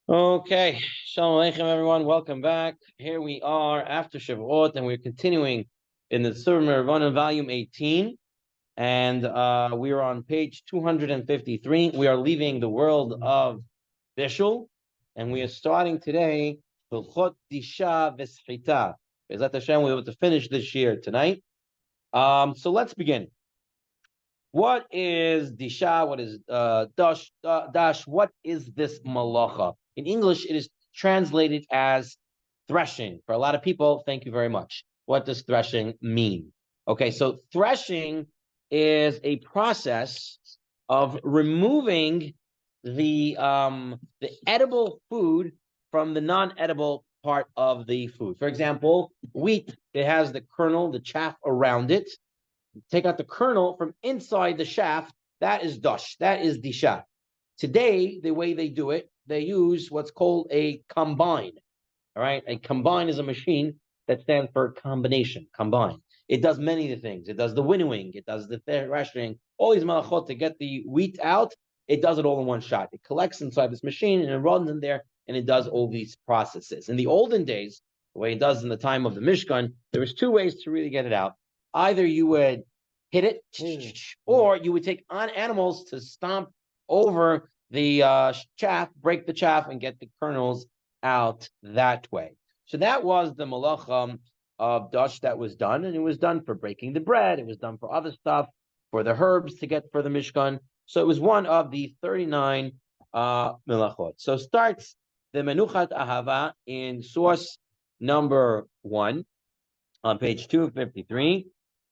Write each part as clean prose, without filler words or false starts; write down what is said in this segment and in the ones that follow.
Okay, Shalom Aleichem, everyone. Welcome back. Here we are after Shavuot, and we're continuing in the Tzurba volume 18, and we are on page 253. We are leaving the world of Bishul, and we are starting today Vol.18 Disha v'Sechita. Bezat Hashem, we're able to finish this year tonight. So let's begin. What is Disha? What is Dash? What is this malacha? In English, it is translated as threshing. For a lot of people, thank you very much. What does threshing mean? Okay, so threshing is a process of removing the edible food from the non-edible part of the food. For example, wheat, it has the kernel, the chaff around it. Take out the kernel from inside the shaft. That is dash. That is disha. Today, the way they do it, they use what's called a combine. All right, a combine is a machine that stands for combination. Combine. It does many of the things. It does the winnowing. It does the threshing. All these malachot to get the wheat out. It does it all in one shot. It collects inside this machine and it runs in there and it does all these processes. In the olden days, the way it does in the time of the Mishkan, there was two ways to really get it out. Either you would hit it, or you would take on animals to stomp over the chaff, break the chaff, and get the kernels out that way. So that was the malacha of dash that was done, and it was done for breaking the bread. It was done for other stuff, for the herbs to get for the Mishkan. So it was one of the 39 melachot. So starts the Menuchat Ahava in source number 1 on page 253.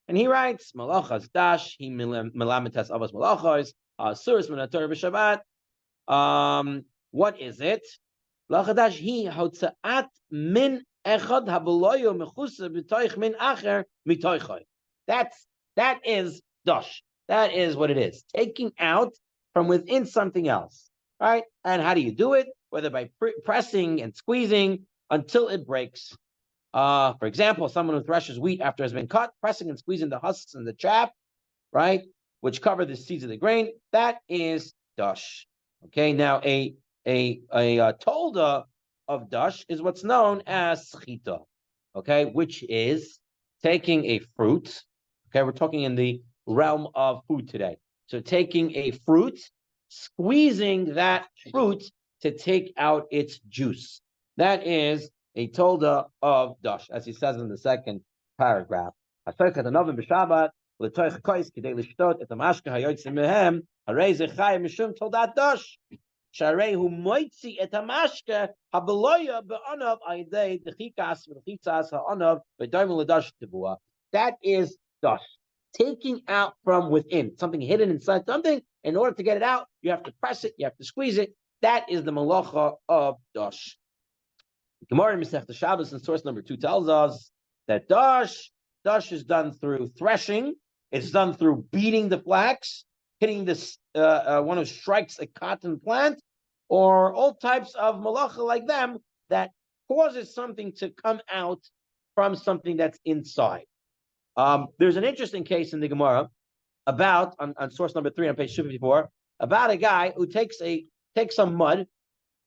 And he writes, Malachas Dash, he melamitas avos malachos, suris minator b'Shabbat. What is it? Malachas Dash, he hotzaat min echad habeloyo mechusa b'toich min acher mitoichoi. That is Dash. That is what it is. Taking out from within something else, right? And how do you do it? Whether by pressing and squeezing until it breaks. For example, someone who threshes wheat after it has been cut, pressing and squeezing the husks and the chaff, right, which cover the seeds of the grain, that is dash. Okay, now a tolda of dash is what's known as Sechita, okay, which is taking a fruit. Okay, we're talking in the realm of food today. So taking a fruit, squeezing that fruit to take out its juice. That is a tolda of dash, as he says in the second paragraph. That is dash. Taking out from within, something hidden inside something. In order to get it out, you have to press it, you have to squeeze it. That is the malacha of dash. Gemara in Masechta Shabbos in source number 2 tells us that dash is done through threshing. It's done through beating the flax, hitting this one who strikes a cotton plant, or all types of malacha like them that causes something to come out from something that's inside. There's an interesting case in the Gemara about on source number 3 on page 254 about a guy who takes some mud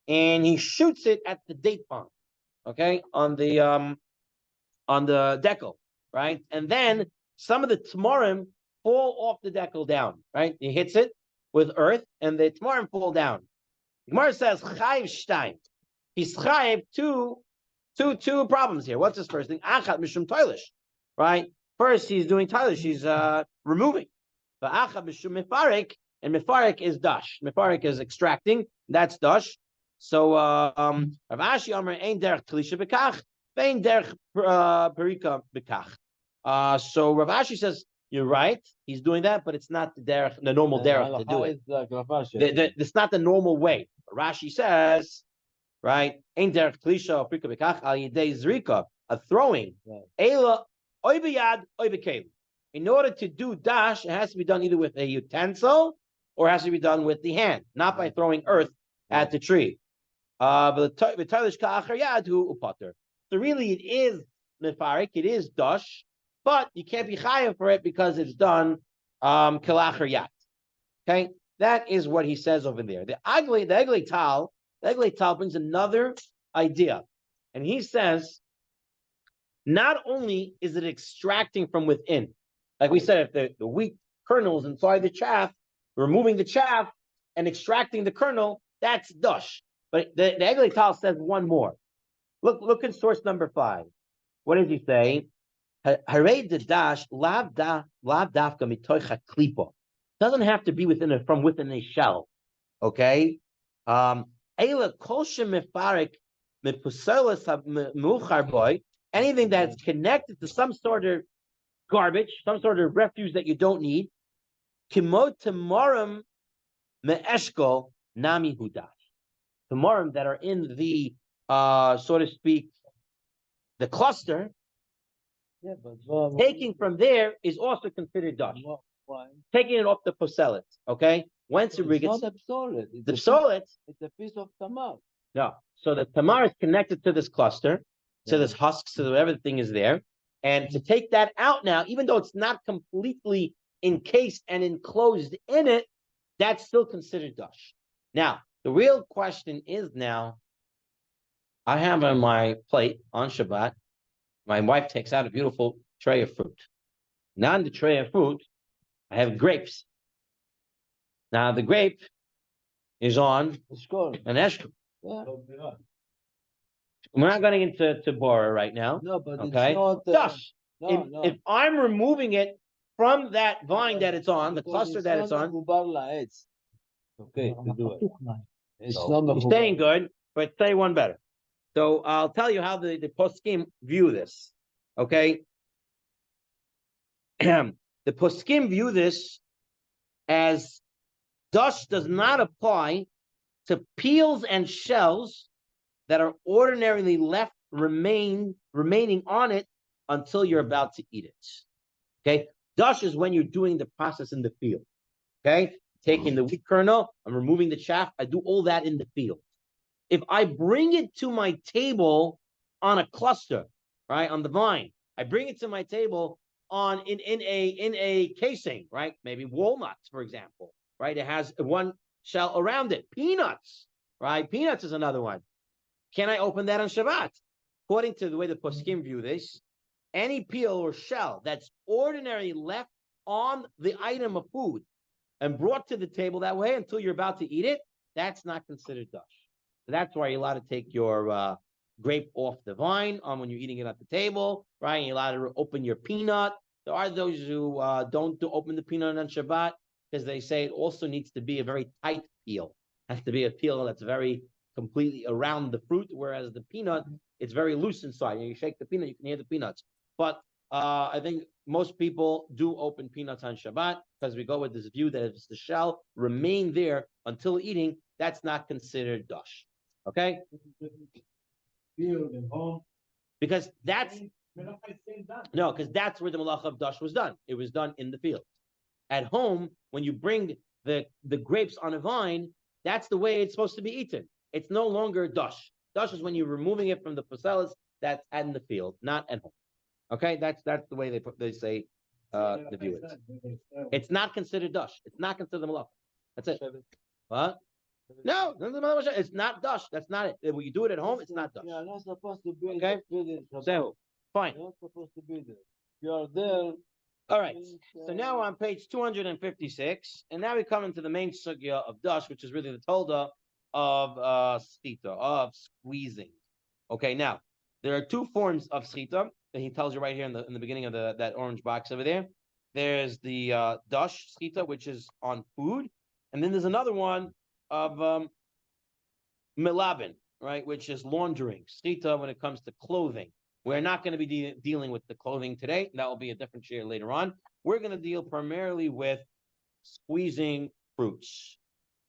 and he shoots it at the date palm. Okay, on the decal, right? And then some of the tamarim fall off the decal down, right? He hits it with earth, and the tamarim fall down. The Gemara says chayiv shtaim. He's chayiv two problems here. What's his first thing? Achat mishum toilish, right? First, he's doing toilish. He's removing. But achat mishum mifarik, and mifarik is dash. Mifarik is extracting. That's dash. So Rav Ashi Amar ein derech tlisha bekach, vein derech perika bekach. So Rav Ashi says you're right. He's doing that, but it's not the normal derech to do it. It's not the normal way. Rashi says, right? Ein derech tlisha perika bekach al yidei zrika, a throwing. Ela oy biyad oy bekelim. In order to do dash, it has to be done either with a utensil or it has to be done with the hand, not by throwing earth at the tree. So really it is mefarik, it is dash, but you can't be chayav for it because it's done kelachar yat. Okay, that is what he says over there. The egli tal Eglei Tal brings another idea, and he says, not only is it extracting from within, like we said, if the wheat kernels inside the chaff, removing the chaff and extracting the kernel, that's dush. But the Eglei Tal says one more. Look at source number 5. What does he say? Hare the dash lav dafka mitoicha klipa. Doesn't have to be from within a shell. Okay. Ela kolshem mefarik mepuselas muchar boy. Anything that's connected to some sort of garbage, some sort of refuse that you don't need. Kimot tamarim meeshkol nami hudash. Tamarim that are in the so to speak, the cluster. Yeah, but Taking from there is also considered dash. why? Taking it off the poselet, okay? Once it It's not a psolet. the psolet, It's a piece of tamar. no. So the tamar is connected to this cluster, to this husk, so that everything is there. And to take that out now, even though it's not completely encased and enclosed in it, that's still considered dash. Now, the real question is now, I have on my plate on Shabbat, my wife takes out a beautiful tray of fruit. Now in the tray of fruit, I have grapes. Now the grape is on an eshkol. Yeah. We're not going into Bora right now. No, but okay? It's not. Dush. No, if I'm removing it from that vine that it's on, the cluster that it's on. Okay, to do it. It's So not you're staying good, but say one better. So I'll tell you how the poskim view this. Okay. The poskim view this as dush does not apply to peels and shells that are ordinarily left remaining on it until you're about to eat it. Okay. Dush is when you're doing the process in the field. Okay. Taking the wheat kernel, I'm removing the chaff. I do all that in the field. If I bring it to my table on a cluster, right, on the vine, I bring it to my table in a casing, right? Maybe walnuts, for example, right? It has one shell around it. Peanuts, right? Peanuts is another one. Can I open that on Shabbat? According to the way the poskim view this, any peel or shell that's ordinarily left on the item of food and brought to the table that way until you're about to eat it, that's not considered dush. So that's why you're allowed to take your grape off the vine when you're eating it at the table, right? And you're allowed to open your peanut. There are those who don't open the peanut on Shabbat because they say it also needs to be a very tight peel. It has to be a peel that's very completely around the fruit, whereas the peanut, it's very loose inside. You shake the peanut, you can hear the peanuts. But I think most people do open peanuts on Shabbat because we go with this view that if the shell remain there until eating, that's not considered dush. Okay? Because that's because that's where the malacha of dush was done. It was done in the field. At home, when you bring the grapes on a vine, that's the way it's supposed to be eaten. It's no longer dush. Dush is when you're removing it from the parcellus that's in the field, not at home. Okay, that's the way they say the view it. It's not considered dush. It's not considered malacha. That's it. What? No, it's not dush. That's not it. When you do it at home, it's not dush. You're not supposed to be okay. So fine. You're not supposed to be there. You're there. All right. So now we're on page 256, and now we come into the main sugya of dush, which is really the tolda of sechita, of squeezing. Okay. Now there are two forms of sechita that he tells you right here in the beginning of that orange box over there. There's the dush sechita, which is on food, and then there's another one of milabin, right, which is laundering, sechita when it comes to clothing. We're not going to be dealing with the clothing today. That will be a different share later on. We're going to deal primarily with squeezing fruits.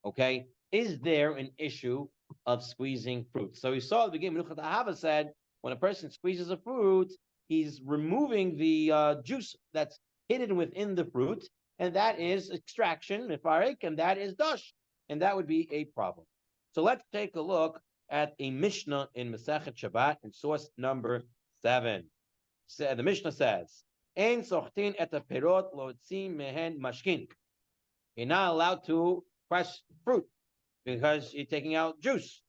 Okay, is there an issue of squeezing fruit? So we saw at the beginning, Menuchat Ahava said when a person squeezes a fruit, he's removing the juice that's hidden within the fruit, and that is extraction, mifarik, and that is dush. And that would be a problem. So let's take a look at a Mishnah in Masechet Shabbat in source number 7. So the Mishnah says, "Ein sochtin et perot lotzim mehen mashkin." You're not allowed to crush fruit because you're taking out juice.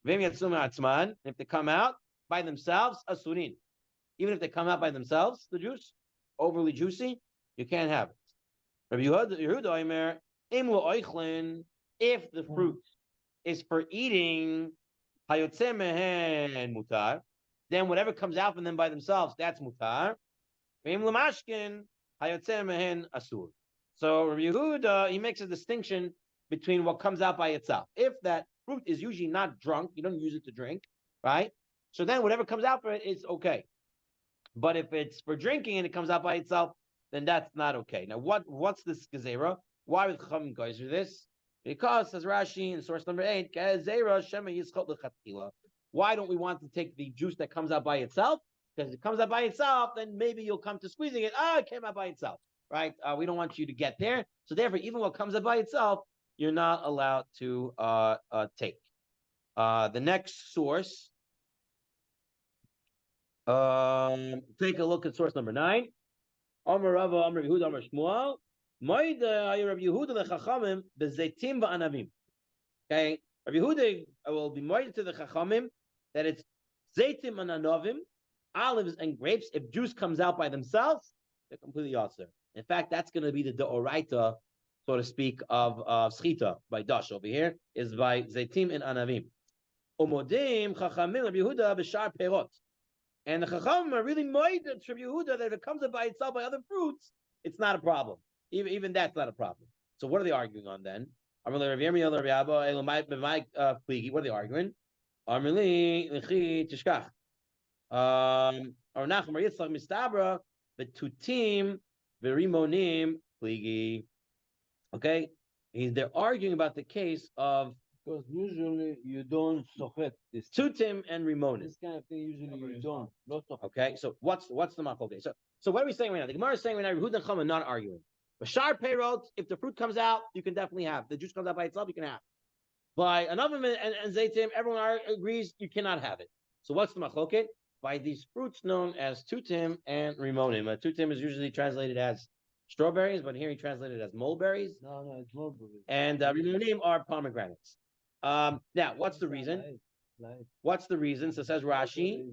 If they come out by themselves, asurin. Even if they come out by themselves, the juice, overly juicy, you can't have it. Rabbi Yehuda Omer, if the fruit is for eating, mutar, then whatever comes out from them by themselves, that's mutar. Asur. So Rabbi Yehuda, he makes a distinction between what comes out by itself. If that fruit is usually not drunk, you don't use it to drink, right? So then whatever comes out for it is okay. But if it's for drinking and it comes out by itself, then that's not okay. Now, what's this gezerah? Why would Chachamim go through this? Because, says Rashi in source number 8, why don't we want to take the juice that comes out by itself? Because if it comes out by itself, then maybe you'll come to squeezing it. It came out by itself, right? We don't want you to get there. So therefore, even what comes out by itself, you're not allowed to take. The next source, take a look at source number 9. Amar Rava, Amar Yehuda, Amar Shmuel. Rabbi Yehuda lechachamim bezeitim va'anavim. Okay, Rabbi Yehuda will be moed to the chachamim that it's zeitim and anavim, olives and grapes. If juice comes out by themselves, they're completely awesome. In fact, that's going to be the deoraita, so to speak, of Sechita by Dash over here, is by zeitim and anavim. Umodim chachamim Rabbi Yehuda b'shar perot. And the Chachamim are really moed to Rabbi Yehuda that if it comes up by itself by other fruits, it's not a problem. Even that's not a problem. So what are they arguing on then? What are they arguing? Okay, they're arguing about the case of because usually you don't sochet this. Tutim and Rimonim. This kind of thing usually you don't. Okay, so what's the machloket? Okay, so what are we saying right now? The Gemara is saying right now, Yehuda and Chachamim are not arguing. Bashar Peirot, if the fruit comes out, you can definitely have. The juice comes out by itself, you can have. By Anavim and Zaytim, everyone agrees you cannot have it. So what's the machloket? By these fruits known as Tutim and Rimonim. Tutim is usually translated as strawberries, but here he translated as mulberries. No, it's mulberries. And Rimonim are pomegranates. Now, what's the reason? What's the reason? So says Rashi.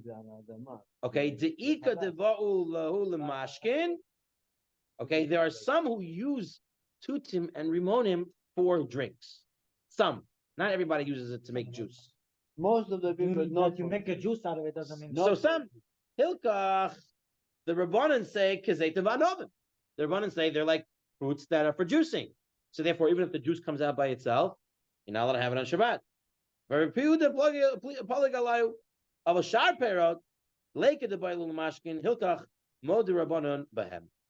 Okay, de'ika deva'u lahu lemashkin. Okay, there are some who use tutim and rimonim for drinks. Some, not everybody uses it to make juice. Most of the people not. You make a juice out of it doesn't mean. So some hilkach, the Rabbanan say kazeitim va'anovim. The Rabbanan say they're like fruits that are for juicing. So therefore, even if the juice comes out by itself, you're not allowed to have it on Shabbat.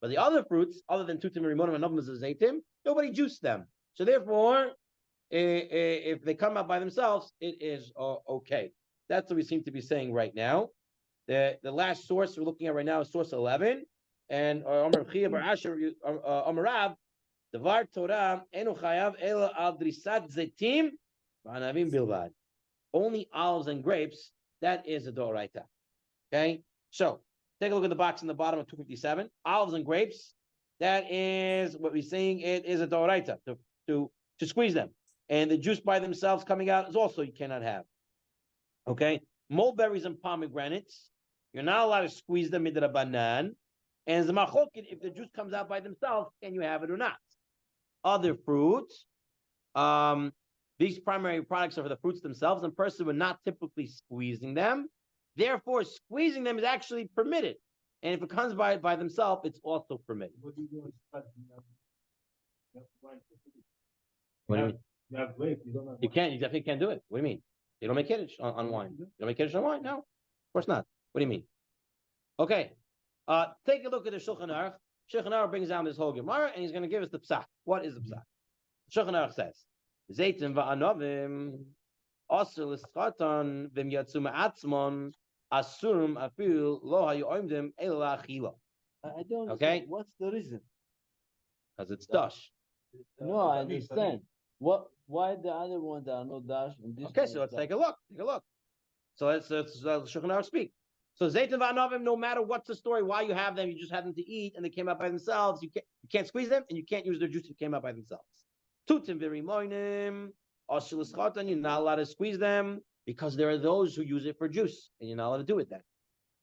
But the other fruits, other than tutim and rimonim and novim zaytim, nobody juiced them. So therefore, if they come out by themselves, it is okay. That's what we seem to be saying right now. The last source we're looking at right now is source 11, and Amar Chia bar Asher Amarav. Devar Torah enu chayav ela al drisat zetim v'anavim bilvad. Only olives and grapes, that is a doraita. Okay? So, take a look at the box in the bottom of 257. Olives and grapes, that is what we're saying, it is a doraita, to squeeze them. And the juice by themselves coming out is also you cannot have. Okay? Mulberries and pomegranates, you're not allowed to squeeze them into the banan. And the machokin, if the juice comes out by themselves, can you have it or not? Other fruits, these primary products are for the fruits themselves, and person we're not typically squeezing them. Therefore, squeezing them is actually permitted. And if it comes by themselves, it's also permitted. What do you do? What do you mean? You have grape, you don't have you definitely can't do it. What do you mean? You don't make kiddush on wine. You don't make kiddush on wine? No, of course not. What do you mean? Okay, take a look at the Shulchan Aruch. Shulchan Aruch brings down this whole Gemara, and he's going to give us the psak. What is the psak? Shulchan Aruch says, Zeitim va'anovim asur l'schatan v'im yatsu ma'atzmon asurum afil lo hayu oimdim ela achila. I don't okay. Understand. What's the reason? Because it's dash. No, I understand. Why the other ones are not dash? And this okay, so let's take a look. So let's Shulchan Aruch speak. So Zeitim va'anovim, no matter what's the story, why you have them, you just have them to eat, and they came out by themselves. You can't squeeze them, and you can't use their juice if they came out by themselves. Tutim v'rimonim asur l'schatan, you're not allowed to squeeze them. because there are those who use it for juice, and you're not allowed to do it then.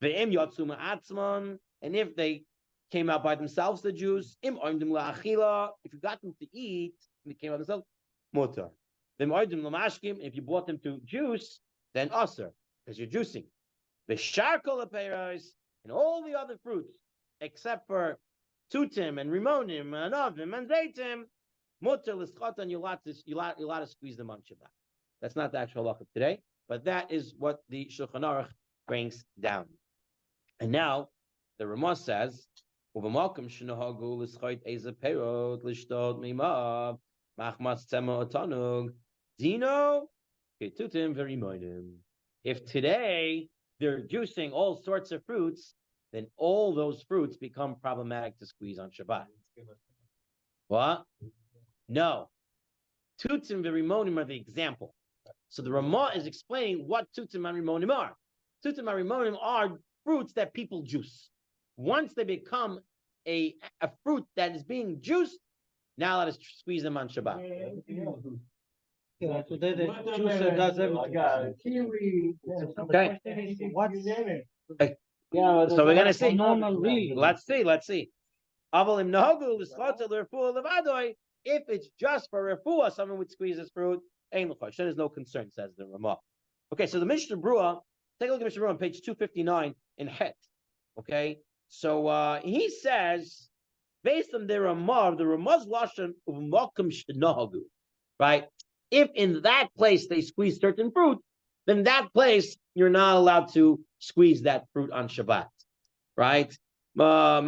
Ve'im yatzuma atzman, and if they came out by themselves, the juice, im oimdim la'achila, if you got them to eat, and they came out themselves, mutar. V'im oimdim la'mashkim, if you brought them to juice, then aser, because you're juicing. V'shar kol ha'peiros, and all the other fruits, except for tutim and rimonim and avim and zaitim, mutar l'schatan, you're allowed to squeeze them on Shabbat. That's not the actual halacha today, but that is what the Shulchan Aruch brings down. And now the Ramah says, "Uvamalkim shenohagu l'schait eza perot l'shtod mimav machmas tzema otanug dino ketutim v'rimonim." If today they're juicing all sorts of fruits, then all those fruits become problematic to squeeze on Shabbat. What? No. Tutim v'rimonim are the example. So the Ramah is explaining what tutim and rimonim are. Tutim and rimonim are fruits that people juice. Once they become a fruit that is being juiced, now let us squeeze them on Shabbat. Yeah, today the juicer does everything. Okay. So we're gonna see. Let's see. If it's just for refuah, someone would squeeze this fruit. There's no concern, says the Ramah. Okay, so the Mishnah Berurah, take a look at Mishnah Berurah on page 259 in Het. Okay, so he says, based on the Ramah's lashon u'makom shenahagu, right? If in that place they squeeze certain fruit, then that place you're not allowed to squeeze that fruit on Shabbat, right? Now,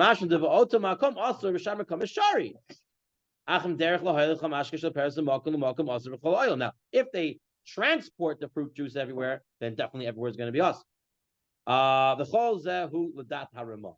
if they transport the fruit juice everywhere, then definitely everywhere is going to be us. The chol zehu l'dat haramah.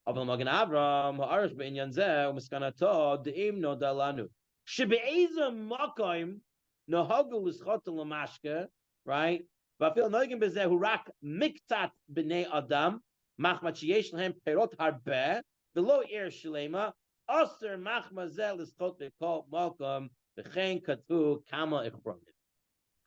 Aval magen Avram ha'arish be'inyan zeh u'miskanato de'im no dalanu. Shebe'ezah makom nohagu l'schot l'mashke, right? Va'afil noigim bezehu rak miktat b'nei adam machmat sheyesh lahem perot harbeh v'lo ir shlema aser machma zeh l'schot v'kol makom v'chein katu kama ichronim.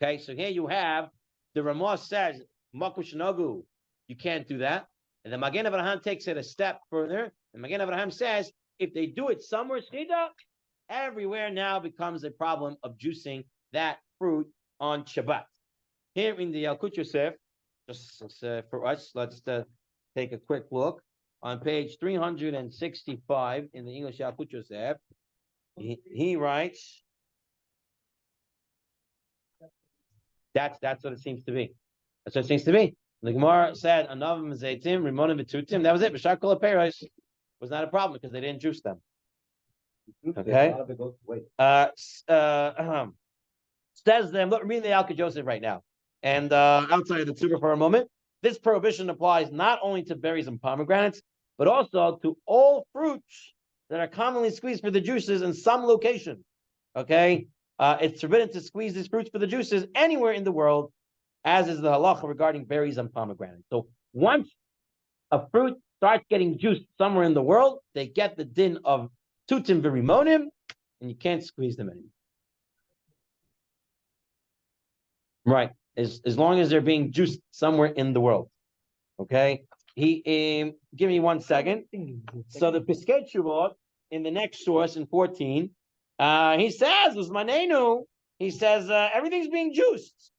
Okay, so here you have the Ramah says makom shenagu, you can't do that. And the Magen Avraham takes it a step further. And Magen Avraham says, if they do it somewhere, Sechita, everywhere now becomes a problem of juicing that fruit on Shabbat. Here in the Yalkut Yosef, just for us, let's take a quick look. On page 365 in the English Yalkut Yosef, he writes, that's what it seems to be. That's what it seems to be. The Gemara said, "Anavim zaytim, rimonim v'tutim." That was it. B'shar kol ha'peiros was not a problem because they didn't juice them. Okay. Says them. Look, reading the Yalkut Yosef right now, and outside of the Tzurba for a moment. This prohibition applies not only to berries and pomegranates, but also to all fruits that are commonly squeezed for the juices in some location. Okay, it's forbidden to squeeze these fruits for the juices anywhere in the world, as is the halacha regarding berries and pomegranates. So once a fruit starts getting juiced somewhere in the world, they get the din of tutim v'rimonim, and you can't squeeze them anymore. Right, as long as they're being juiced somewhere in the world. Okay, give me 1 second. So the Piskei Teshuvot in the next source in 14, he says, "Uzmanenu." He says everything's being juiced.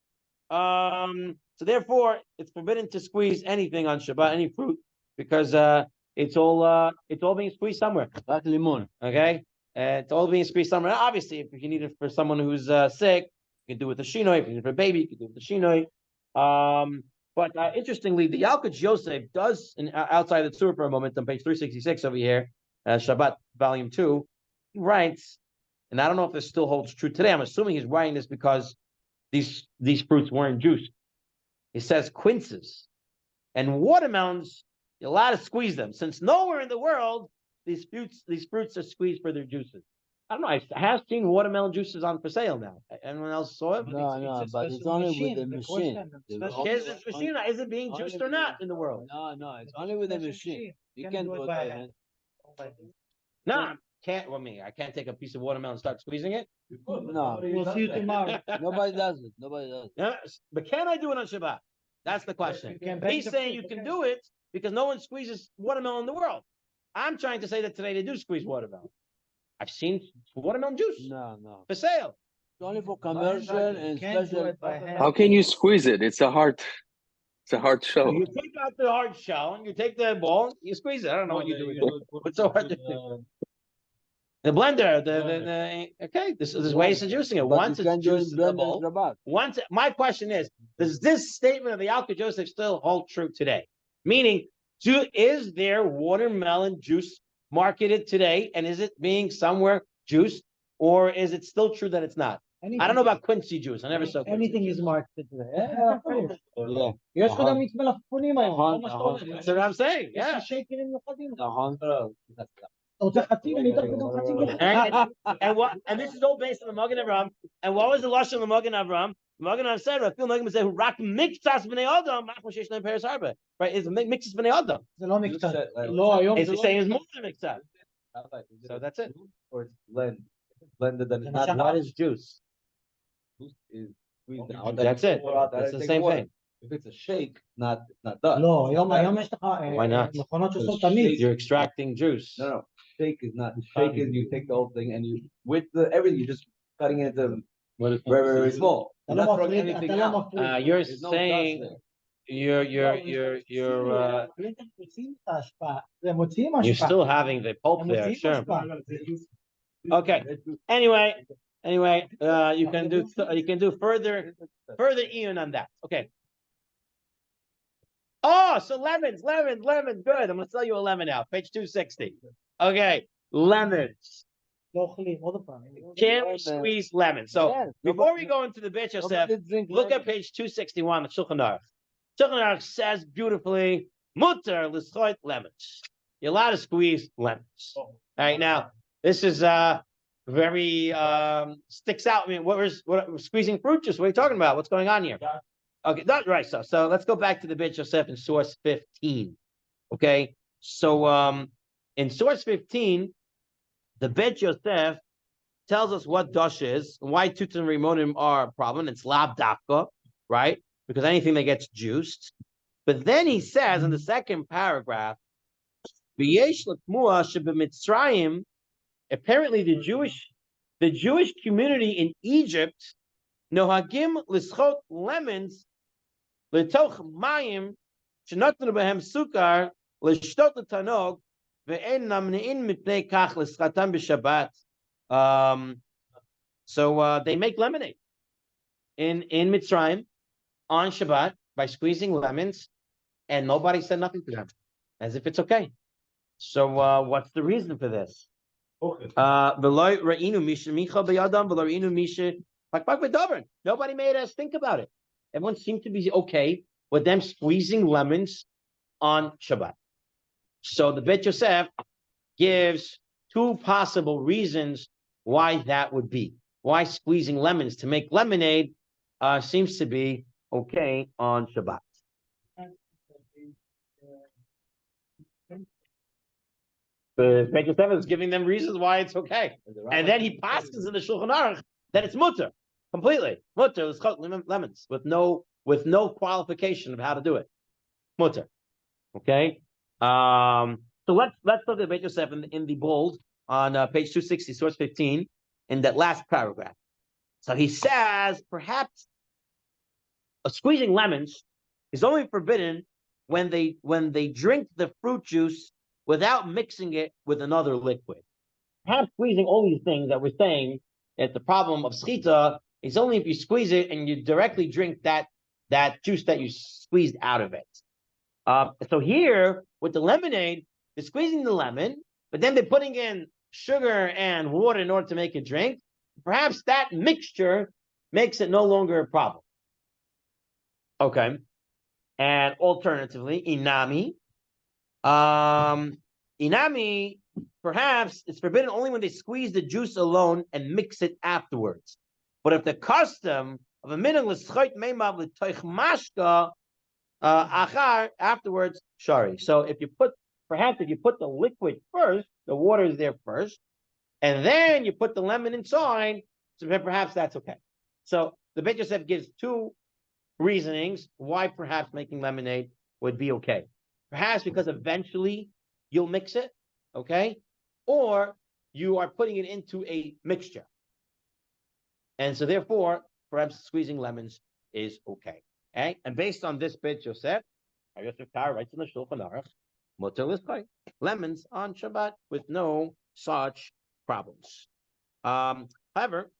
So therefore, it's forbidden to squeeze anything on Shabbat, any fruit, because it's all being squeezed somewhere. Like limon. Okay, it's all being squeezed somewhere. Obviously, if you need it for someone who's sick, you can do it with a shinoi. If you need it for a baby, you can do it with a shinoi. But interestingly, the Yalkut Yosef does, outside the Tzurba for a moment, on page 366 over here, Shabbat volume 2, he writes, and I don't know if this still holds true today. I'm assuming he's writing this because these fruits weren't juiced. He says quinces and watermelons, you're allowed to squeeze them, since nowhere in the world these fruits are squeezed for their juices. I don't know. I have seen watermelon juices on for sale now. Anyone else saw it? No, but it's only with the machine. Is this machine? Is it being juiced or not in the world? No, it's only with the machine. You can't do it by hand. No, can't. Well, me, I can't take a piece of watermelon and start squeezing it. No, We'll see you tomorrow. nobody does it. Nobody does it. Yeah, but can I do it on Shabbat? That's the question. He's saying you can do it because no one squeezes watermelon in the world. I'm trying to say that today they do squeeze watermelon. I've seen watermelon juice No. for sale. It's only for commercial and Can't do special. it by hand. How can you squeeze it? It's a hard shell. You take out the hard shell and you take the ball, you squeeze it. I don't know what you do with it. What's so hard to do? The blender, okay, this is ways of juicing it. But Once you it's can't do it juiced in in the blender bowl, Shabbat. once my question is, does this statement of the Alka Joseph still hold true today? Meaning, is there watermelon juice marketed today, and is it being somewhere juiced, or is it still true that it's not? I don't know about Quincy juice. I never saw Quincy Anything juice. is marketed today. Yeah. יש לך גם מלפפונים היום, כל מה שאתה אומר. That's what I'm saying. יש Yeah. לך שייקרים מיוחדים. נכון. אתה רוצה חצי? אני אתן לך גם חצי. And this is all based on the Magen Avraham. And what was the lashon of the Magen Avraham? The Magen Avraham said, "Rafil Magen said, rak miktas b'nei adam, machmo sheish lehem peres harba." Right? It's mixes b'nei adam. זה לא מקצת. לא, היום It's זה the לא. same as more than mixas. So that's it. Or it's blended and it's not What is juice? is squeezed out. That's it. Pour out, That's the take same water. thing. If it's a shake, not dust. לא, היום יש לך Why not? מכונות שעושות תמיד. You're extracting juice. No. Shake is not. Shake is you take the whole thing and you with the everything you're just cutting it into very small. אתה You're לא not throwing מפריד, anything אתה לא out. מפריד. You're There's no saying dust you're מוציאים את ההשפעה. זה מוציאים השפעה. you're still having the pulp הם there, מוציאים sure. השפעה. Okay. Anyway, you can do further Ian on that. Okay. Oh, so lemons. Good. I'm gonna sell you a lemon now. Page 260. Okay, lemons. לא אוכלים, עוד פעם. Can we squeeze lemons? So Yes, before we go into the Beit Yosef, look at page 261 of Shulchan Aruch. Shulchan Aruch says beautifully, mutter l'schoit lemons. You're allowed to squeeze lemons. All right, now this is very sticks out. I mean, what squeezing fruit juice? What are you talking about? What's going on here? Okay, that's right. So let's go back to the Beit Yosef in source 15. Okay, so in source 15, the Beit Yosef tells us what dush is and why tutim rimonim are a problem. It's lab dafka, right? Because anything that gets juiced. But then he says in the second paragraph, "V'yesh l'kmua shebemitzrayim." Apparently, the Jewish community in Egypt nohagim l'schot lemons l'toch mayim shenatnu behem sukar l'shtot l'tanog ve'en namnein mipnei kach l'schatam b'Shabbat. So they make lemonade in Mitzrayim on Shabbat by squeezing lemons, and nobody said nothing to them, as if it's okay. So what's the reason for this? Nobody made us think about it. Everyone seemed to be okay with them squeezing lemons on Shabbat. So the Beit Yosef gives two possible reasons why that would be. Why squeezing lemons to make lemonade seems to be okay on Shabbat. The Beit Yosef is giving them reasons why it's okay, and then he passes in the Shulchan Aruch that it's mutter completely. Mutter is lemons with no qualification of how to do it. Mutter. Okay. So let's look at the Beit Yosef in the bold on page 260, source 15, in that last paragraph. So he says perhaps squeezing lemons is only forbidden when they drink the fruit juice without mixing it with another liquid. Perhaps squeezing all these things that we're saying that the problem of Sechita is only if you squeeze it and you directly drink that juice that you squeezed out of it. So here with the lemonade, they're squeezing the lemon, but then they're putting in sugar and water in order to make a drink. Perhaps that mixture makes it no longer a problem. Okay. And alternatively, inami. Inami, perhaps it's forbidden only when they squeeze the juice alone and mix it afterwards. But if the custom of a minhag l'schot meimav l'toich mashka achar afterwards, shari. So if you put the liquid first, the water is there first, and then you put the lemon inside, so perhaps that's okay. So the Beit Yosef gives two reasonings why perhaps making lemonade would be okay. Perhaps because eventually you'll mix it, okay? Or you are putting it into a mixture. And so therefore, perhaps squeezing lemons is okay. Okay? And based on this Beit Yosef, Yosef Kar writes in the Shulchan Aruch, Mutar l'schai, lemons on Shabbat with no such problems. However,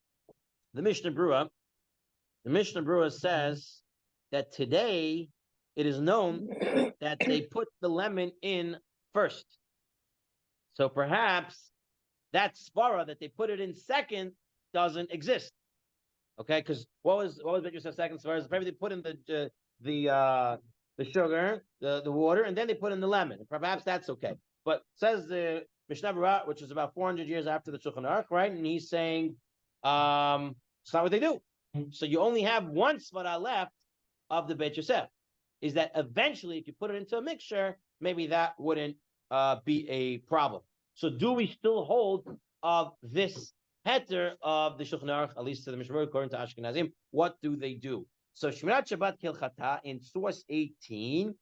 the Mishnah Berurah says that today it is known that they put the lemon in first. So perhaps that svara that they put it in second doesn't exist. Okay, because what was Beit Yosef's second svara? Maybe they put in the sugar, the water, and then they put in the lemon. Perhaps that's okay. But says the Mishnah Berurah, which is about 400 years after the Shulchan Aruch, right? And he's saying, it's not what they do. So you only have one svara left of the Beit Yosef. Is that eventually, if you put it into a mixture, maybe that wouldn't be a problem. So do we still hold of this heter of the Shulchan Aruch, at least to the Mishnah Berurah, according to Ashkenazim? What do they do? So Shmirat Shabbat Kilchata in source 18,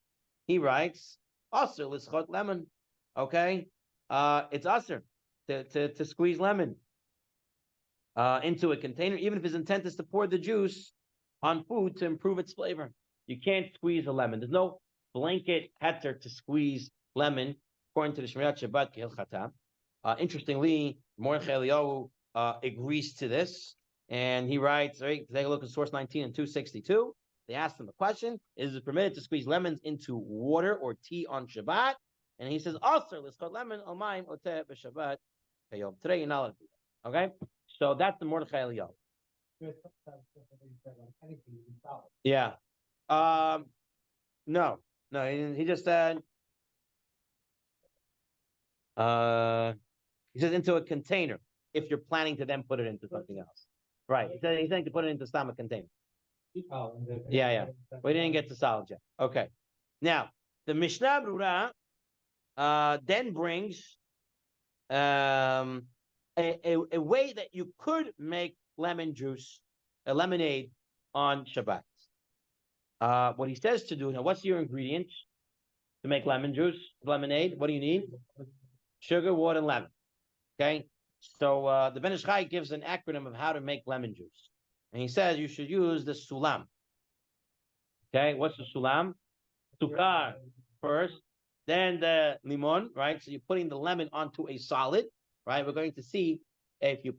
he writes, Aser l'schot lemon. Okay, it's aser to squeeze lemon into a container, even if his intent is to pour the juice on food to improve its flavor. You can't squeeze a lemon. There's no blanket heter to squeeze lemon, according to the Shmirat Shabbat Kilchata. Interestingly, Mordechai Eliyahu agrees to this. And he writes, right, take a look at source 19 and 262. They asked him a question: is it permitted to squeeze lemons into water or tea on Shabbat? And he says, "Aser l'schot lemon al mayim oteh b'Shabbat kayom." Today you're not allowed to do that. Okay, so that's the Mordechai Eliyahu. Yeah. No, he just said. He says into a container if you're planning to then put it into something else. Right. He's saying to put it into stomach container. Yeah. We didn't get to salad yet. Okay. Now, the Mishnah Berurah then brings a way that you could make lemon juice, a lemonade on Shabbat. What he says to do now, what's your ingredients to make lemon juice, lemonade? What do you need? Sugar, water, and lemon. Okay. So the Ben Ish Chai gives an acronym of how to make lemon juice. And he says you should use the sulam. Okay, what's the sulam? Sukar first, then the limon, right? So you're putting the lemon onto a solid, right? We're going to see if you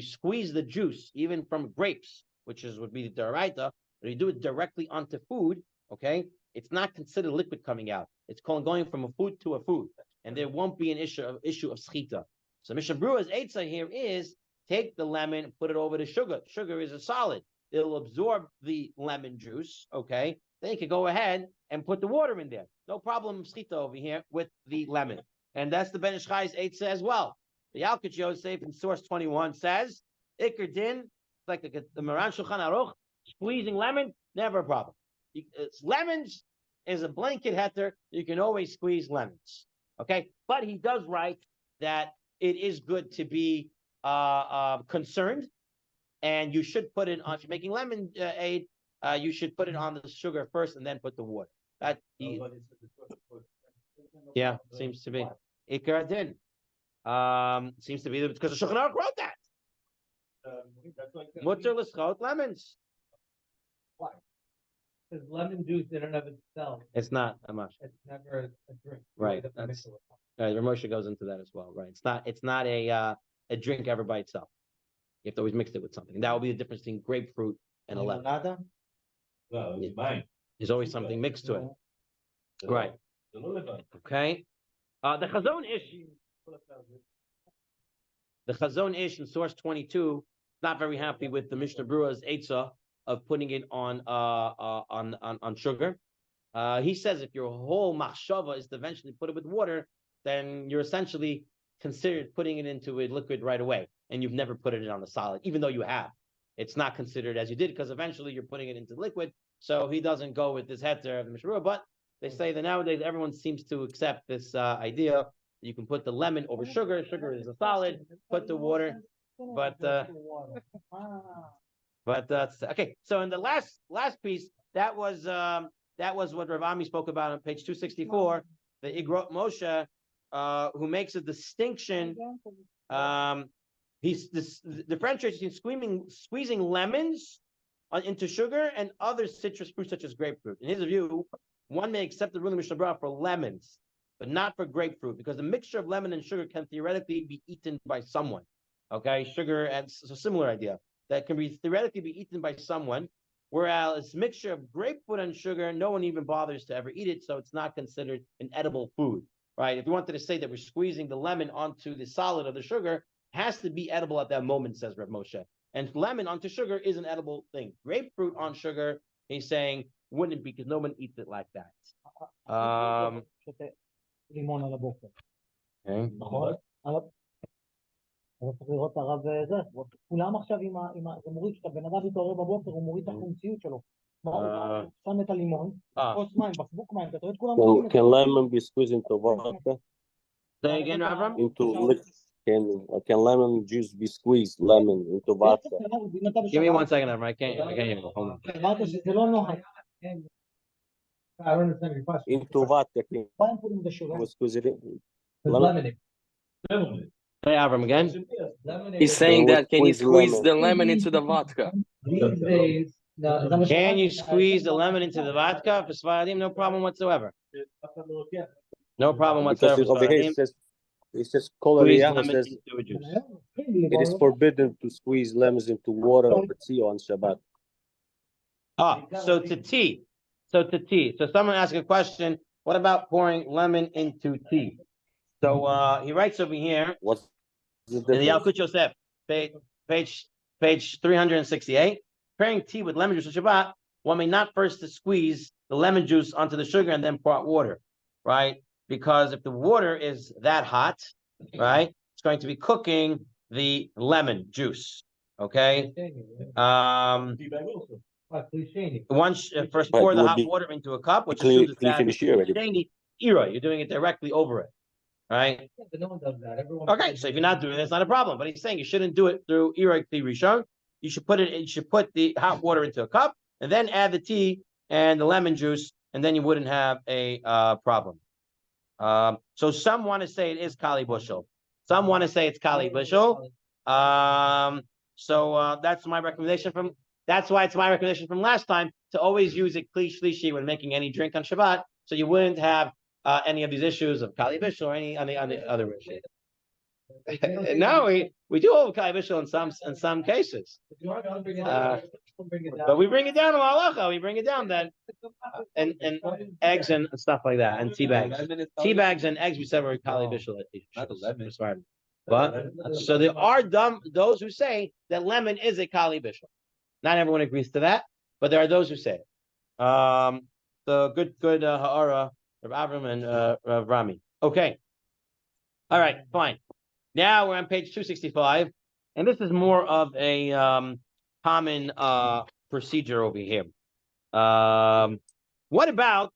squeeze the juice, even from grapes, would be the deraita, or you do it directly onto food, okay? It's not considered liquid coming out. It's called going from a food to a food. And there won't be an issue of Sechita. So Mishnah Berurah's eitzah here is take the lemon and put it over the sugar. Sugar is a solid. It'll absorb the lemon juice, okay? Then you can go ahead and put the water in there. No problem, Sechita over here with the lemon. And that's the Ben Ish Chai's eitzah as well. The Yalkut Yosef in source 21 says, Iker din, like the Maran Shulchan Aruch, squeezing lemon, never a problem. Lemons is a blanket heter. You can always squeeze lemons. Okay, but he does write that it is good to be concerned, and you should put it on. If you're making lemonade, you should put it on the sugar first and then put the water. Seems to be Ikar Din. Seems to be because the Shulchan Aruch wrote that. Mutter l'schot lemons. Why? Because lemon juice in and of itself, it's not a much. It's never a drink. Right. That's right. Ramosha goes into that as well. Right. It's not a drink ever by itself. You have to always mix it with something. And that will be the difference between grapefruit and a lemon. There's always something mixed to it. Right. Okay. The Chazon Ish in source 22 not very happy with the Mishnah Berurah's eitzah of putting it on sugar. He says if your whole machshava is to eventually put it with water, then you're essentially considered putting it into a liquid right away, and you've never put it on a solid, even though you have. It's not considered as you did because eventually you're putting it into liquid. So he doesn't go with this heter of the Mishnah Berurah, but they say that nowadays everyone seems to accept this idea You can put the lemon over sugar. Sugar is a solid. Put the water, but okay. So in the last piece, that was what Rav Ami spoke about on page 264. The Igrot Moshe, who makes a distinction. He's differentiates between squeezing lemons into sugar and other citrus fruits such as grapefruit. In his view, one may accept the ruling Mishnah Berurah for lemons, but not for grapefruit, because the mixture of lemon and sugar can theoretically be eaten by someone. Okay, sugar and so similar idea that can be theoretically be eaten by someone, whereas mixture of grapefruit and sugar, no one even bothers to ever eat it, so it's not considered an edible food, right? If you wanted to say that we're squeezing the lemon onto the solid of the sugar, it has to be edible at that moment, says Rav Moshe. And lemon onto sugar is an edible thing. Grapefruit on sugar, he's saying, wouldn't be, because no one eats it like that. לימון על הבוקר. Okay. נכון? אבל צריך לראות הרב זה, כולם עכשיו זה מוריד, כשבן אדם מתעורר בבוקר, הוא מוריד את החומציות שלו. שם את הלימון, כוס מים, בקבוק מים, אתה רואה את כולם מורידים את זה. Can lemon be squeezed into vodka? Say again, Avram? Can lemon juice be squeezed into vodka? Give me 1 second, Avram. I can't hear you. Hold on. אמרת שזה לא נוח. I don't understand your question. Into vodka, can Why I'm putting the sugar? you squeeze it in? Lemonade. Say Avram again. He's saying Can we that can you squeeze squeeze the lemon into the vodka? These days, Can you squeeze the lemon into the vodka? For Sfaradim, no problem whatsoever. No problem Because whatsoever. over here it says Kol Squeeze Ariyahu lemon says into a juice. it is forbidden to squeeze lemons into water or tea on Shabbat. So to tea. So someone asked a question, what about pouring lemon into tea? So he writes over here, What's the in the difference? Yalkut Yosef, page 368, preparing tea with lemon juice on Shabbat, one may not first squeeze the lemon juice onto the sugar and then pour out water, right? Because if the water is that hot, right, it's going to be cooking the lemon juice, okay? Once first pour the hot water into a cup, which assumes it's you're doing it directly over it, right? Okay, so if you're not doing it, that's not a problem. But he's saying you shouldn't do it through Iroi Kli Rishon. You should put the hot water into a cup and then add the tea and the lemon juice, and then you wouldn't have a problem. So some want to say it is Kali Bushel. Some want to say it's Kali Bushel. So that's my recommendation from. That's why it's my recommendation from last time to always use a Kli Shlishi when making any drink on Shabbat, so you wouldn't have any of these issues of Kali Bushel or any on the other issues. No, we do hold Kali Bushel in some cases. But we bring it down to halacha. We bring it down then, and eggs and stuff like that, and tea bags and eggs. We said were Kali Bishul. But so there are those who say that lemon is a Kali Bishul. Not everyone agrees to that, but there are those who say it. The good ha'ara of Avram and of Rami. Okay, all right, fine. Now we're on page 265, and this is more of a common procedure over here. What about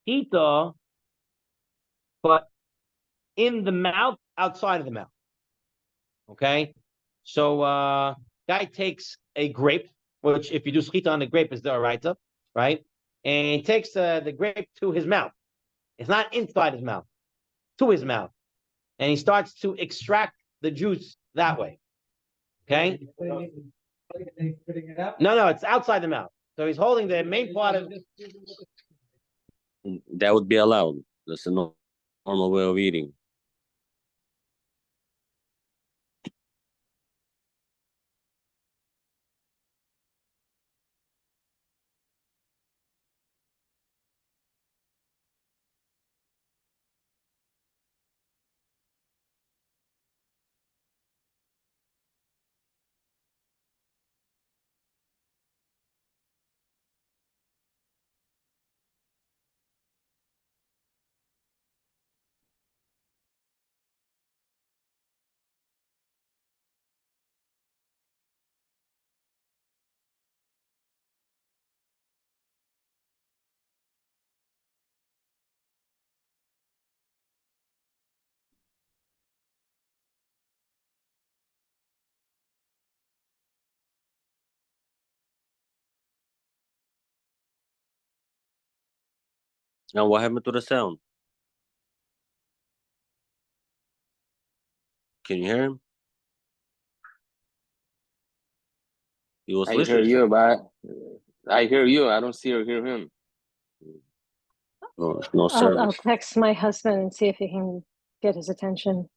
Sechita, but in the mouth, outside of the mouth? Okay, so guy takes a grape, which if you do Sechita on the grape is the oraita, right? And he takes the grape to his mouth. It's not inside his mouth, to his mouth, and he starts to extract the juice that way. Okay. No, it's outside the mouth. So he's holding the main part of. That would be allowed. That's a normal way of eating. Now what happened to the sound? Can you hear him? He was I hear listening. you, but I hear you. I don't see or hear him. No I'll service. text my husband and see if he can get his attention.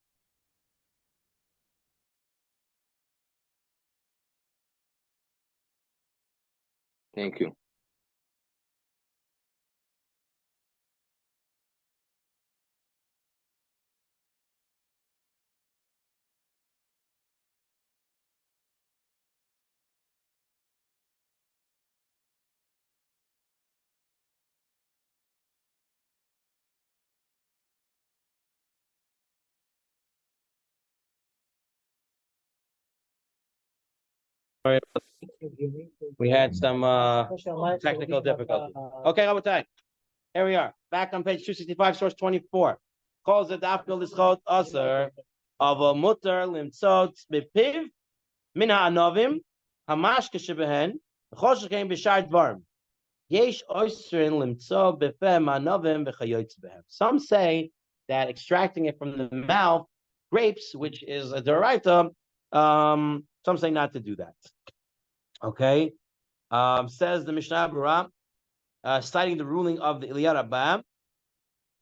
Thank you. We had some technical difficulty. Okay, Rabotai. Here we are. Back on page 265, source 24. Calls the dafkal lischot aser of a mutter limtzot bepiv min ha'anovim hamashke shebehen v'choshekem b'shar dvarim. Yesh oisrin limtzot befem ha'anovim v'chayotz behem. Some say that extracting it from the mouth, grapes, which is a doraita, some say not to do that. Okay, says the Mishnah Berurah, citing the ruling of the Ilya Rabbah,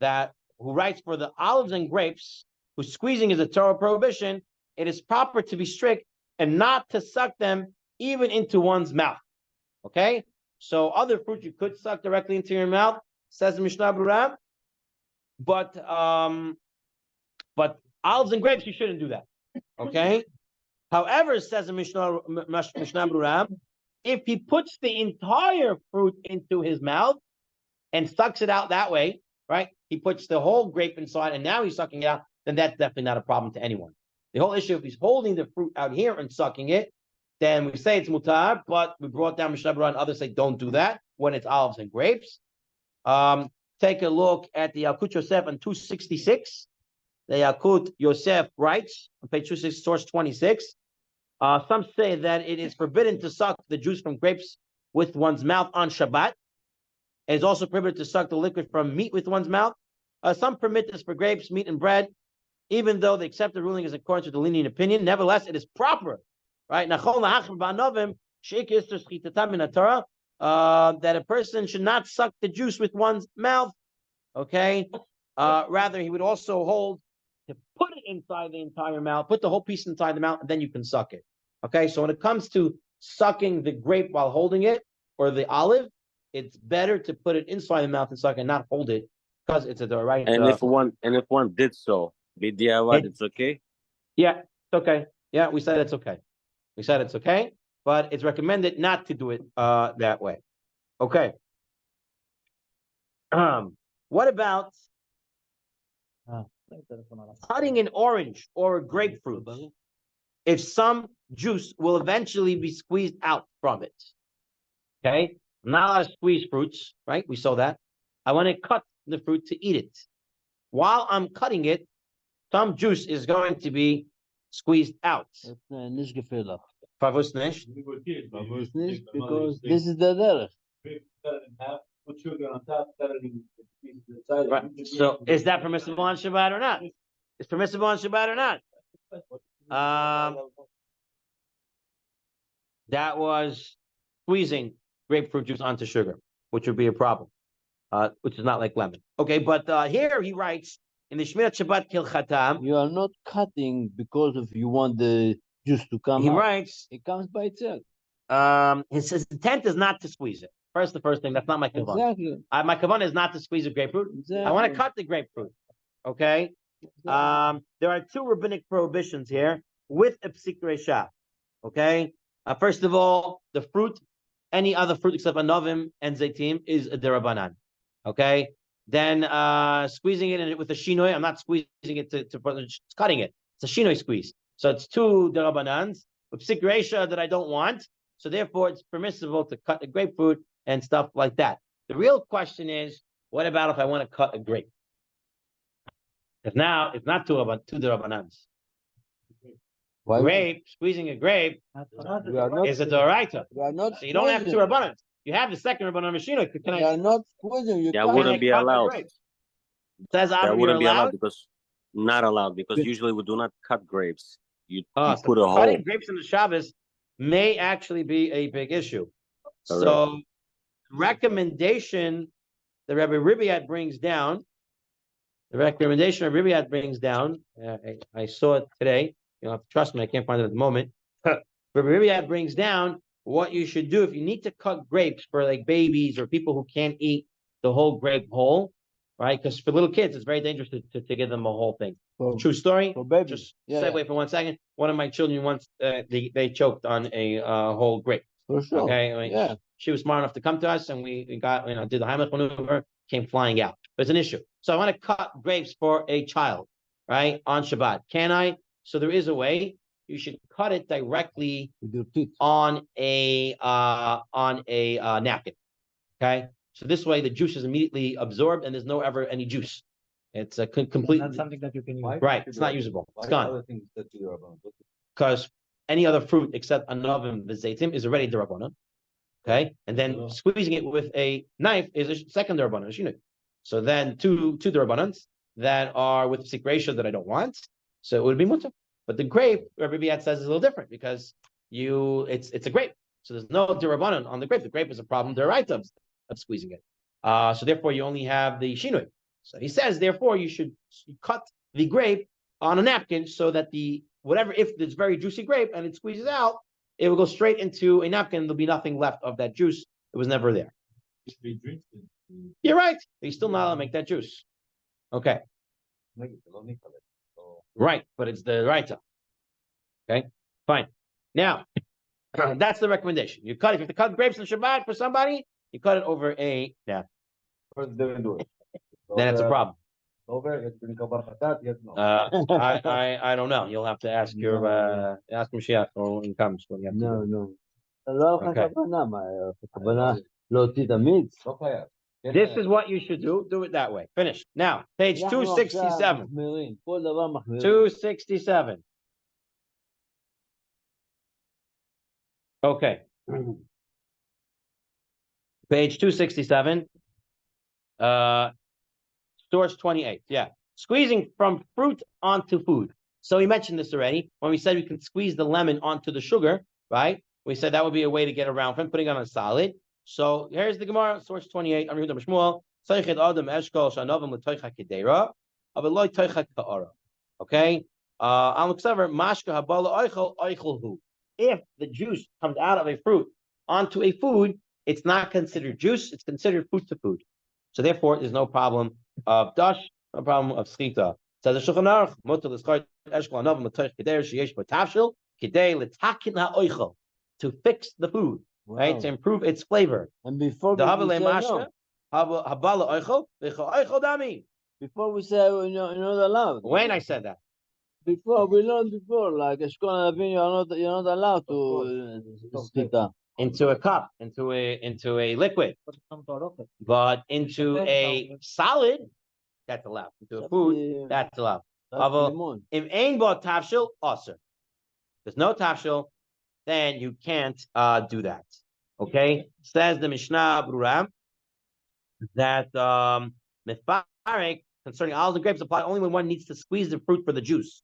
that who writes for the olives and grapes, whose squeezing is a Torah prohibition, it is proper to be strict and not to suck them even into one's mouth. Okay, so other fruit you could suck directly into your mouth, says the Mishnah Berurah, but olives and grapes you shouldn't do that. Okay. However, says the Mishnah Berurah, if he puts the entire fruit into his mouth and sucks it out that way, right? He puts the whole grape inside and now he's sucking it out, then that's definitely not a problem to anyone. The whole issue, if he's holding the fruit out here and sucking it, then we say it's mutar, but we brought down Mishnah Berurah and others say don't do that when it's olives and grapes. Take a look at the Yalkut Yosef on 266. The Yalkut Yosef writes on page 266, source 26. Some say that it is forbidden to suck the juice from grapes with one's mouth on Shabbat. It is also prohibited to suck the liquid from meat with one's mouth. Some permit this for grapes, meat, and bread, even though they accept the ruling is according to the lenient opinion. Nevertheless, it is proper, right? That a person should not suck the juice with one's mouth. Okay, rather he would also hold to put it inside the entire mouth, put the whole piece inside the mouth, and then you can suck it. Okay, so when it comes to sucking the grape while holding it, or the olive, it's better to put it inside the mouth and suck and not hold it, because it's a right. And if one did so, b'diavad, it's okay? Yeah, it's okay. Yeah, we said it's okay. We said it's okay, but it's recommended not to do it that way. Okay. What about cutting an orange or a grapefruit? If some juice will eventually be squeezed out from it. Okay, I'm not allowed to squeeze fruits, right? We saw that. I want to cut the fruit to eat it. While I'm cutting it, some juice is going to be squeezed out. Because this is the derech. Right. So is that permissible on Shabbat or not? It's permissible on Shabbat or not? That was squeezing grapefruit juice onto sugar, which would be a problem, which is not like lemon. Okay, but here he writes in the Shmirat Shabbat Kilchatam. You are not cutting because of you want the juice to come. He out. Writes. It comes by itself. His intent is not to squeeze it. The first thing, that's not my kavan. Exactly. My kavan is not to squeeze a grapefruit. Exactly. I want to cut the grapefruit. Okay. Exactly. There are two rabbinic prohibitions here with a psik resha. Okay. First of all, the fruit, any other fruit except anovim and zaitim is a derabanan. Okay. Then squeezing it with a shinoi, I'm not squeezing it to cutting it. It's a shinoi squeeze. So it's two derabanans with psik resha that I don't want. So therefore, it's permissible to cut a grapefruit and stuff like that. The real question is, what about if I want to cut a grape? Because now it's not two derabanans. Grape, squeezing a grape is a doraita. So you don't have two rabbanans. You have the second Rabbanan Mishina. Can They I? are not squeezing. You That can't. wouldn't be cut the allowed. grapes? It says That Avram, you're wouldn't be allowed allowed. because not allowed because usually we do not cut grapes. You So put a hole. cutting grapes in the Shabbos may actually be a big issue. So recommendation the Rabbi Ribiat brings down. The recommendation of Ribiat brings down. I saw it today. You don't have to trust me. I can't find it at the moment. Rabbi Ribiat brings down what you should do if you need to cut grapes for like babies or people who can't eat the whole grape whole, right? Because for little kids, it's very dangerous to give them a whole thing. True story. Just segue for 1 second. One of my children once they choked on a whole grape. For sure. Okay. She was smart enough to come to us, and we got did the Heimlich maneuver, came flying out. But it's an issue. So I want to cut grapes for a child, right, on Shabbat. Can I? So there is a way. You should cut it directly on a napkin. Okay. So this way the juice is immediately absorbed, and there's no ever any juice. It's a complete. Not something that you can use. Right. It's not usable. It's gone. Other things that you are about. Because any other fruit except anavim v'zeitim is already derabbanan. Okay, and then squeezing it with a knife is a second derabbanan. So then two derabbanans that are with sikresha that I don't want. So it would be mutter. But the grape, Rabbi Biat says, is a little different because it's a grape. So there's no derabbanan on the grape. The grape is a problem deraita of squeezing it. So therefore you only have the shinui. So he says, therefore you should cut the grape on a napkin so that if it's very juicy grape and it squeezes out, it will go straight into a napkin. There'll be nothing left of that juice. It was never there. You're right. He's still not allowed to make that juice. Okay. Right, but it's the raita. Okay, fine. Now, that's the recommendation. If you have to cut grapes on Shabbat for somebody, you cut it over a napkin. Then it's a problem. I don't know. You'll have to ask your ask Mashiach or when he comes when you have to. Okay. This is what you should do. Do it that way. Finish. Now, page 267. 267. Okay. Page 267. Source 28. Yeah. Squeezing from fruit onto food. So we mentioned this already when we said we can squeeze the lemon onto the sugar, right? We said that would be a way to get around from putting it on a solid. So here's the Gemara, source 28. I'm reading Shmuel. Okay. If the juice comes out of a fruit onto a food, it's not considered juice, it's considered food to food. So therefore, there's no problem of dash, no problem of Sechita. Says the Shulchan Aruch, to fix the food, right? To improve its flavor. And before we say no. Before we say you're not allowed. When I said that. Before we learned like Eshkol Avin, you're not allowed to Sechita. Into a cup, into a liquid, but into a solid, that's allowed. Into a food, that's allowed. If ain bought tafshil, also. There's no tafshil, then you can't do that. Okay, says the Mishnah Brura that mefarek concerning olives and grapes apply only when one needs to squeeze the fruit for the juice.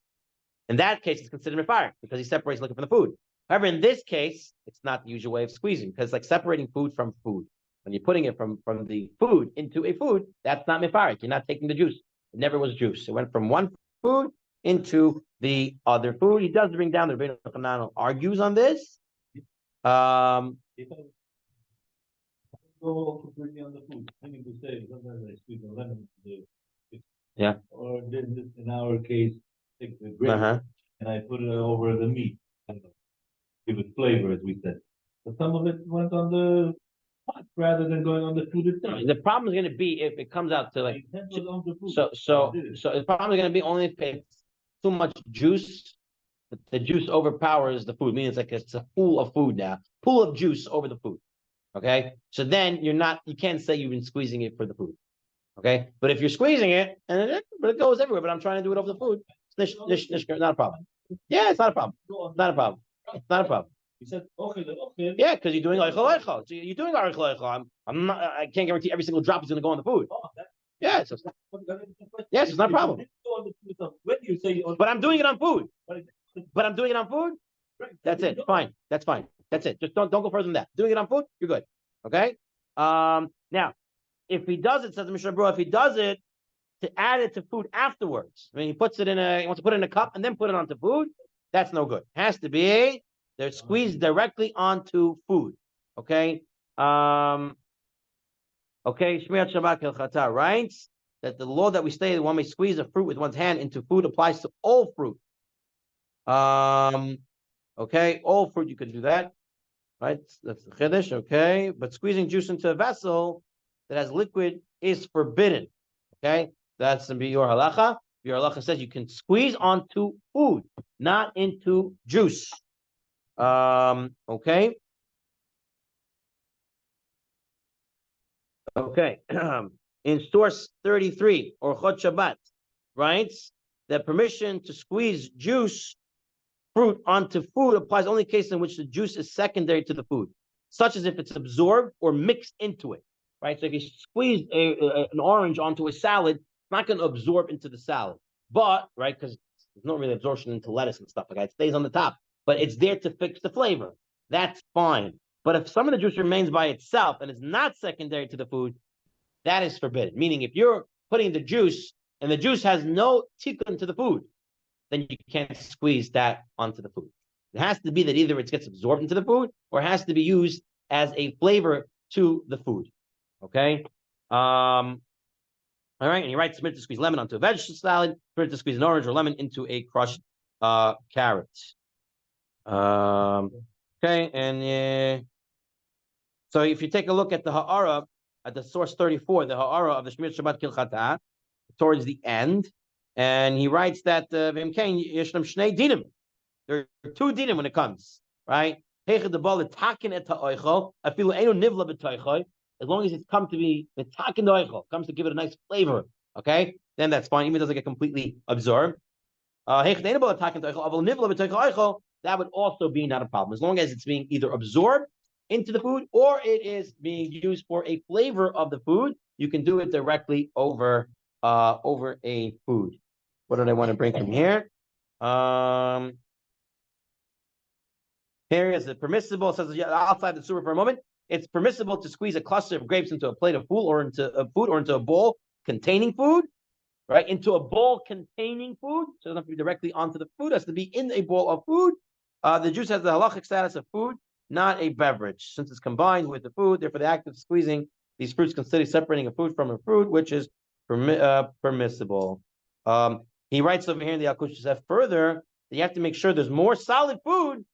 In that case, it's considered mefarek because he separates liquid from the food. However, in this case, it's not the usual way of squeezing because it's like separating food from food. When you're putting it from the food into a food, that's not mefarek. You're not taking the juice. It never was juice. It went from one food into the other food. He does bring down the Rebbeinu Hanan argues on this. Yeah. Or in our case, take the grape and I put it over the meat. Give it flavor, as we said. But some of it went on the pot rather than going on the food itself. The problem is going to be if it comes out to like so the problem is going to be only if it's too much juice. The juice overpowers the food. Meaning it's a pool of food now, pool of juice over the food. Okay, so then you can't say you've been squeezing it for the food. Okay, but if you're squeezing it but it goes everywhere. But I'm trying to do it over the food. Not a problem. Yeah, it's not a problem. Not a problem. It's not a problem. You said ochel. Yeah, because you're doing oichel. So you're doing oichel. I'm not. I can't guarantee every single drop is going to go on the food. Yeah, it's yes, it's not a problem. But I'm doing it on food. But I'm doing it on food. That's it. Fine. That's fine. That's it. Just don't go further than that. Doing it on food, you're good. Okay. Now, if he does it, says the Mishnah Berurah, if he does it to add it to food afterwards, I mean, he wants to put it in a cup and then put it onto food. That's no good. Has to be they're squeezed directly onto food. Okay. Okay. Shmirat Shabbat Kilchata writes that the law that we stated, one may squeeze a fruit with one's hand into food, applies to all fruit. Okay, all fruit you could do that, right? That's the chiddush. Okay, but squeezing juice into a vessel that has liquid is forbidden. Okay, that's the Biur Halacha. Biur Halacha says you can squeeze onto food, not into juice. Okay. Okay. In source 33 or Chod Shabbat writes that permission to squeeze juice fruit onto food applies only in cases in which the juice is secondary to the food, such as if it's absorbed or mixed into it, right? So if you squeeze an orange onto a salad, it's not going to absorb into the salad, but, right, because there's not really absorption into lettuce and stuff like that. It stays on the top, but it's there to fix the flavor. That's fine. But if some of the juice remains by itself and is not secondary to the food, that is forbidden. Meaning if you're putting the juice and the juice has no tikkun to the food, then you can't squeeze that onto the food. It has to be that either it gets absorbed into the food or it has to be used as a flavor to the food. Okay. All right. And he writes, permit to squeeze lemon onto a vegetable salad, permit to squeeze an orange or lemon into a crushed carrot. Okay. And so if you take a look at the ha'ara, at the source 34, the ha'ara of the Shmir Shabbat Kilchata, towards the end, and he writes that there are two dinim when it comes, right? As long as it's come to be comes to give it a nice flavor, okay? Then that's fine, even if it doesn't get completely absorbed. That would also be not a problem, as long as it's being either absorbed into the food or it is being used for a flavor of the food. You can do it directly over a food. What did I want to bring from here? Here is it permissible? It says outside the Tzurba for a moment. It's permissible to squeeze a cluster of grapes into a plate of food or into a bowl containing food, right? Into a bowl containing food. So it doesn't have to be directly onto the food. It has to be in a bowl of food. The juice has the halachic status of food, not a beverage, since it's combined with the food. Therefore, the act of squeezing these fruits considers separating a food from a fruit, which is permissible. He writes over here in the Al-Kush further that you have to make sure there's more solid food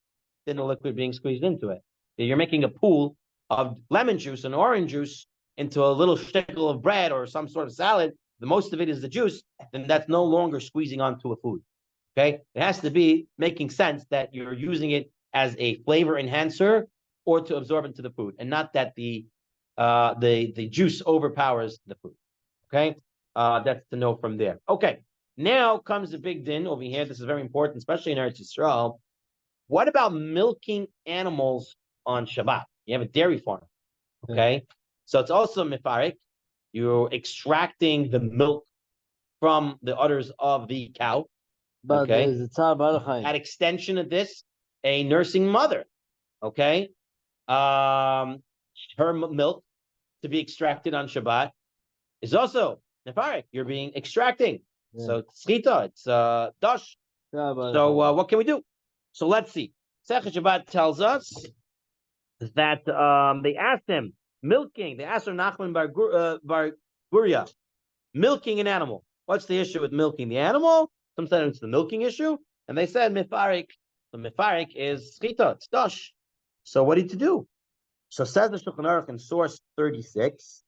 than the liquid being squeezed into it. You're making a pool of lemon juice and orange juice into a little shtickle of bread or some sort of salad. The most of it is the juice, then that's no longer squeezing onto a food. Okay, it has to be making sense that you're using it as a flavor enhancer or to absorb into the food, and not that the juice overpowers the food. Okay, that's to know from there. Okay, now comes the big din over here. This is very important, especially in Eretz Yisrael. What about milking animals on Shabbat? You have a dairy farm, okay? So it's also mifarik. You're extracting the milk from the udders of the cow. But okay? At extension of this, a nursing mother, okay? Her milk to be extracted on Shabbat is also mifarik. You're being extracting. Yeah. So Sechita, it's dash. So what can we do? So let's see. Sechita Shabbat tells us that they asked him, milking. They asked Nachman Bar Guria, milking an animal. What's the issue with milking the animal? Some said it's the milking issue, and they said mifarik. The mifarik is Sechita, it's dash. So what did to do? So says the Shulchan Aruch in source 36,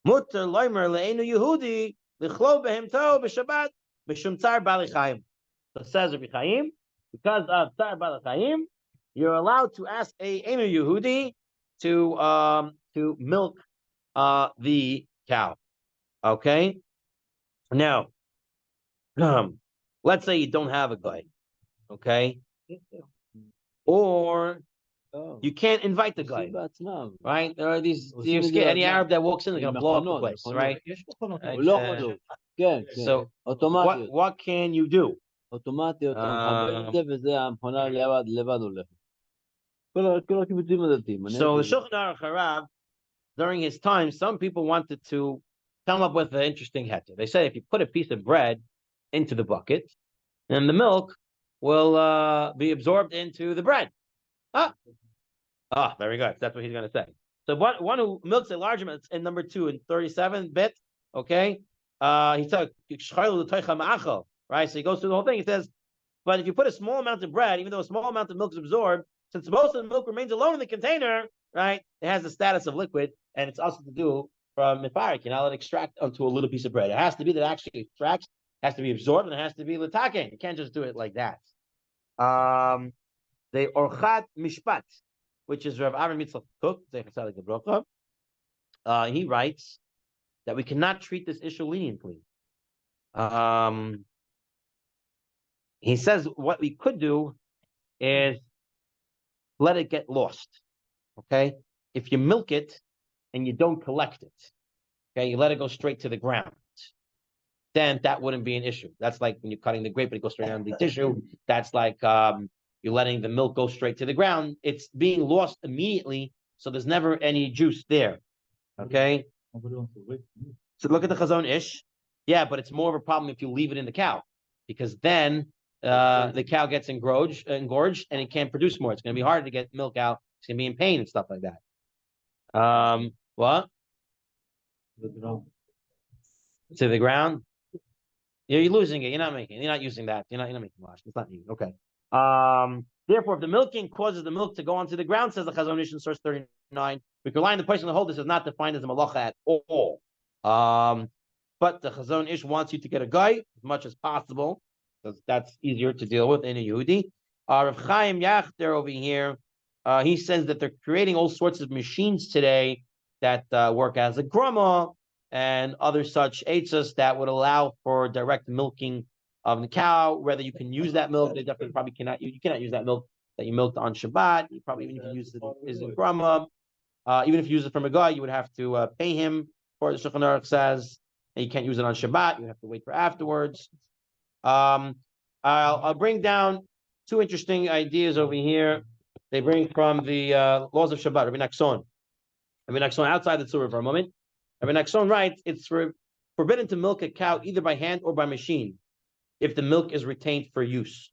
Mutter loimer le'enu Yehudi l'chlo behem to b'Shabbat b'shum tzar bali chayim. So says Rabbi Chaim, because of tzar bali chayim, you're allowed to ask a enu Yehudi to milk the cow. Okay. Now, let's say you don't have a guy. Okay. Or You can't invite the guy, right? There are these, you're scared, any Arab that walks in, they're gonna blow up the place, right? So what can you do? אוטומטי, אתה מחבר את זה, וזה המכונה לבד הולכת. כל הקיבוצים הדתיים. So the Shulchan Aruch Harav, during his time, some people wanted to come up with an interesting heter. They said if you put a piece of bread into the bucket, then the milk will be absorbed into the bread. Very good. That's what he's going to say. So one who milks a large amount in number 2 in 37 bit, okay? He said, right? So he goes through the whole thing. He says, but if you put a small amount of bread, even though a small amount of milk is absorbed, since most of the milk remains alone in the container, right? It has the status of liquid, and it's also to do from mifarik. You're not allowed to extract onto a little piece of bread. It has to be that it actually extracts, has to be absorbed, and it has to be litaken. You can't just do it like that. The Orchat Mishpat, which is Rav Aaron Mitzvah Cook, he writes that we cannot treat this issue leniently. He says what we could do is let it get lost. Okay, if you milk it and you don't collect it, okay, you let it go straight to the ground, then that wouldn't be an issue. That's like when you're cutting the grape and it goes straight on the tissue. That's like you're letting the milk go straight to the ground. It's being lost immediately, so there's never any juice there. Okay, so look at the Chazon Ish. Yeah, but it's more of a problem if you leave it in the cow, because then the cow gets engorged and it can't produce more. It's going to be hard to get milk out. It's going to be in pain and stuff like that. What? To the ground? You're losing it. You're not using that. You're not making wash. It's not needed. Okay. Therefore, if the milking causes the milk to go onto the ground, says the Chazon Ish in source 39, we can rely on the person to hold this is not defined as a malacha at all. But the Chazon Ish wants you to get a guy as much as possible, because that's easier to deal with in a Yehudi. Rav Chaim Yachter over here, he says that they're creating all sorts of machines today that work as a grama and other such eitzas that would allow for direct milking of the cow. Whether you can use that milk, they definitely probably cannot. You cannot use that milk that you milked on Shabbat. You probably even if you use it as a grama, even if you use it from a guy, you would have to pay him for the Shulchan Aruch says. And you can't use it on Shabbat. You have to wait for afterwards. I'll bring down 2 interesting ideas over here. They bring from the laws of Shabbat. Rabbi Nachson outside the Tzurba for a moment. Rabbi Nachson writes, it's forbidden to milk a cow either by hand or by machine if the milk is retained for use.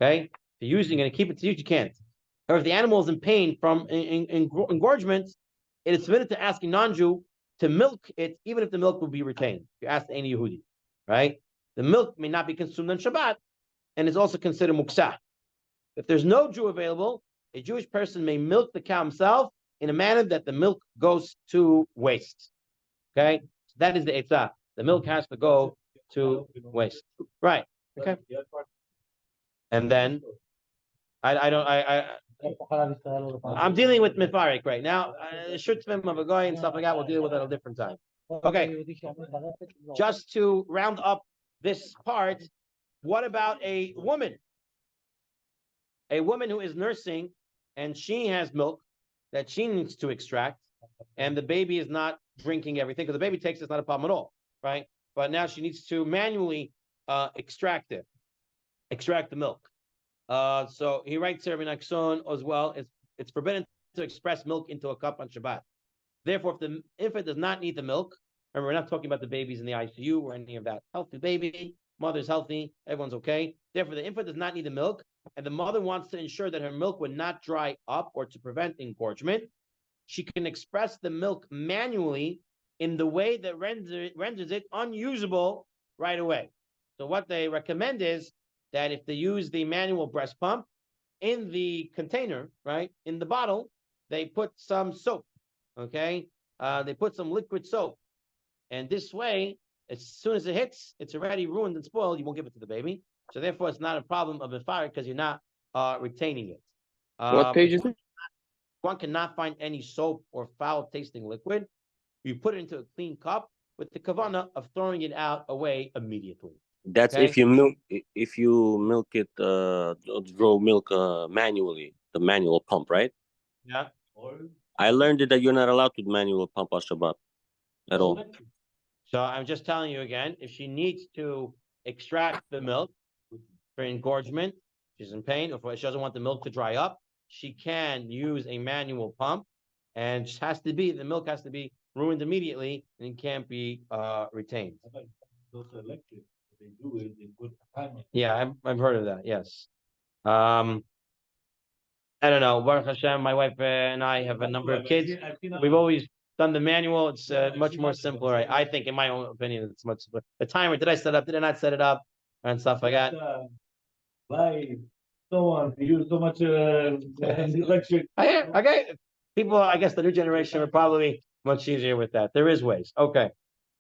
Okay? If you're using it and keep it to use, you can't. However, if the animal is in pain from engorgement, it is permitted to ask a non-Jew to milk it, even if the milk will be retained. You ask any Yehudi, right? The milk may not be consumed on Shabbat, and is also considered muksah. If there's no Jew available, a Jewish person may milk the cow himself in a manner that the milk goes to waste. Okay, so that is the eitzah. The milk has to go to waste, right? Okay, and then I'm dealing with Mefarik right now. Shutzvim of a guy and stuff like that, we'll deal with it at a different time. Okay. Just to round up this part, what about a woman? A woman who is nursing and she has milk that she needs to extract, and the baby is not drinking everything, because the baby takes it's not a problem at all, right? But now she needs to manually extract the milk. So he writes here in Nachson as well, it's forbidden to express milk into a cup on Shabbat. Therefore, if the infant does not need the milk, remember, we're not talking about the babies in the ICU or any of that. Healthy baby, mother's healthy, everyone's okay. Therefore, the infant does not need the milk, and the mother wants to ensure that her milk would not dry up or to prevent engorgement. She can express the milk manually in the way that renders it unusable right away. So what they recommend is that if they use the manual breast pump in the container, right, in the bottle, they put some soap, okay? They put some liquid soap. And this way, as soon as it hits, it's already ruined and spoiled. You won't give it to the baby. So therefore, it's not a problem of a fire because you're not retaining it. What page is it? One cannot find any soap or foul-tasting liquid. You put it into a clean cup with the kavanah of throwing it out away immediately. That's okay? If you milk it, draw milk manually, the manual pump, right? Yeah. I learned that you're not allowed to manual pump on Shabbat at all. So I'm just telling you again, if she needs to extract the milk for engorgement, she's in pain, or if she doesn't want the milk to dry up, she can use a manual pump, and the milk has to be ruined immediately and can't be retained. Those electric, what they do is they put a timer. Yeah, I've heard of that. Yes. I don't know. Baruch Hashem, my wife and I have a number of kids. We've always done the manual. It's much more simpler. I think, in my own opinion, it's much simpler. The timer, did I set it up? Did I not set it up? And stuff like that. Why so on? You use so much electric. Okay. People, I guess the new generation are probably much easier with that. There is ways. Okay.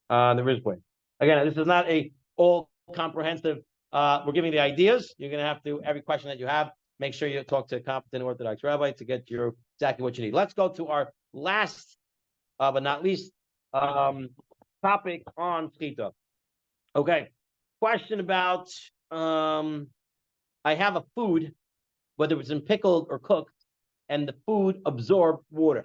There is ways. Again, this is not a all comprehensive. We're giving the ideas. You're going to have to, every question that you have, make sure you talk to a competent Orthodox rabbi to get you exactly what you need. Let's go to our last, but not least, topic on Sechita. Okay. Question about, I have a food, whether it's in pickled or cooked, and the food absorbed water.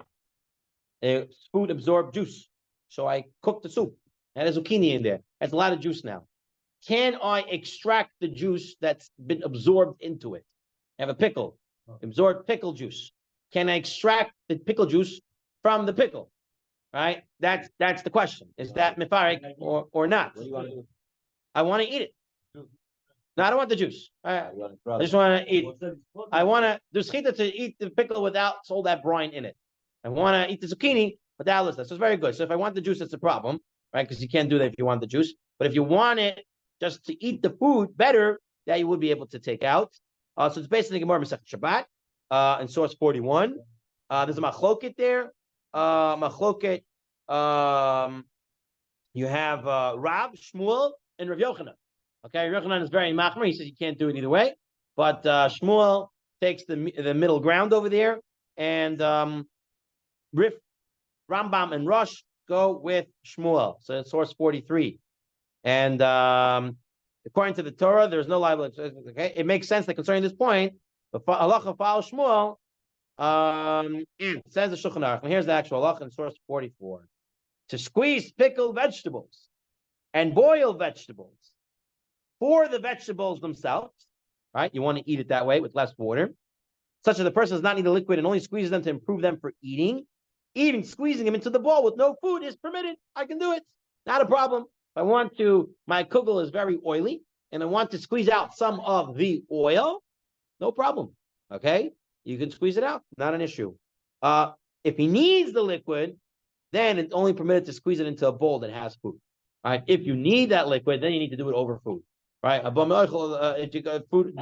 Food absorbed juice. So I cooked the soup. And there's zucchini in there. That's a lot of juice now. Can I extract the juice that's been absorbed into it? I have a pickle, absorbed pickle juice. Can I extract the pickle juice from the pickle? Right? That's the question. Is that mifarik or not? What do you want to do? I want to eat it. No, I don't want the juice. I just want to eat it. I want to do Sechita to eat the pickle without all that brine in it. I want to eat the zucchini without this. So it's very good. So if I want the juice, it's a problem, right? Because you can't do that if you want the juice. But if you want it just to eat the food better, that you would be able to take out. So it's basically Gemara Masechet Shabbat in source 41. There's a machloket there. Machloket. You have Rab, Shmuel, and Rav Yochanan. Okay, Rav Yochanan is very machmir. He says you can't do it either way. But Shmuel takes the middle ground over there, and Rif, Rambam, and Rosh go with Shmuel. So it's source 43. And according to the Torah, there's no liability. Okay, it makes sense that concerning this point, the halacha follows Shmuel. Says the Shulchan Aruch. And here's the actual halacha in source 44: to squeeze pickled vegetables and boil vegetables for the vegetables themselves. Right, you want to eat it that way with less water, such that the person does not need a liquid and only squeezes them to improve them for eating. Even squeezing them into the bowl with no food is permitted. I can do it. Not a problem. If I want to, my kugel is very oily, and I want to squeeze out some of the oil, no problem. Okay? You can squeeze it out. Not an issue. If he needs the liquid, then it's only permitted to squeeze it into a bowl that has food. All right? If you need that liquid, then you need to do it over food. Right? If you got food,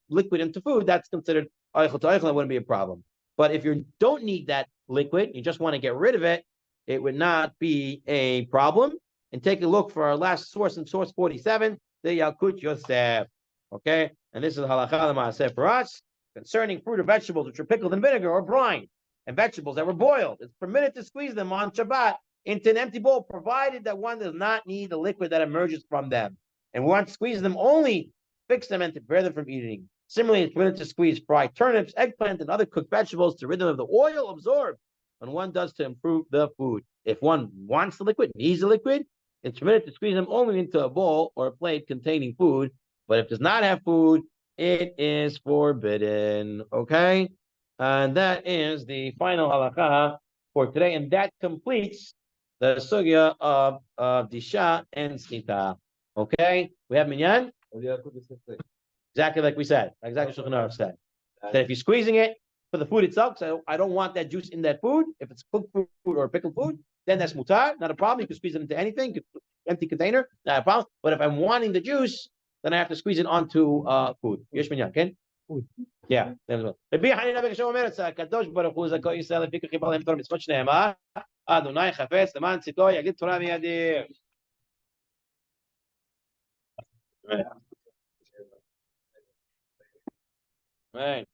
liquid into food, that's considered eichel to eichel. That wouldn't be a problem. But if you don't need that liquid, you just want to get rid of it, it would not be a problem. And take a look for our last source in source 47, the Yalkut Yosef. Okay? And this is halakha l'maaseh for us. Concerning fruit or vegetables which are pickled in vinegar or brine, and vegetables that were boiled, it's permitted to squeeze them on Shabbat into an empty bowl, provided that one does not need the liquid that emerges from them. And one squeezes them only, fix them and to prepare them from eating. Similarly, it's permitted to squeeze fried turnips, eggplant, and other cooked vegetables to rid them of the oil absorbed when one does to improve the food. If one wants the liquid, needs the liquid, it's permitted to squeeze them only into a bowl or a plate containing food. But if it does not have food, it is forbidden. Okay? And that is the final halakha for today. And that completes the sugya of Disha and Sechita. Okay? We have minyan? Exactly like we said. Exactly what Shulchan Aruch said. That if you're squeezing it for the food itself, so I don't want that juice in that food. If it's cooked food or pickled food, then that's mutar, not a problem. You can squeeze it into anything, empty container, not a problem. But if I'm wanting the juice, then I have to squeeze it onto food. Yesh minyan, okay? Yeah. Rabbi Hanina ben Geshem omer, Kadosh Baruch Hu zakoi Yisrael lefi kachibal hem Torah mitzvot shneimah, Adonai chafetz leman tzidko yagid Torah miyadir. Right. Right.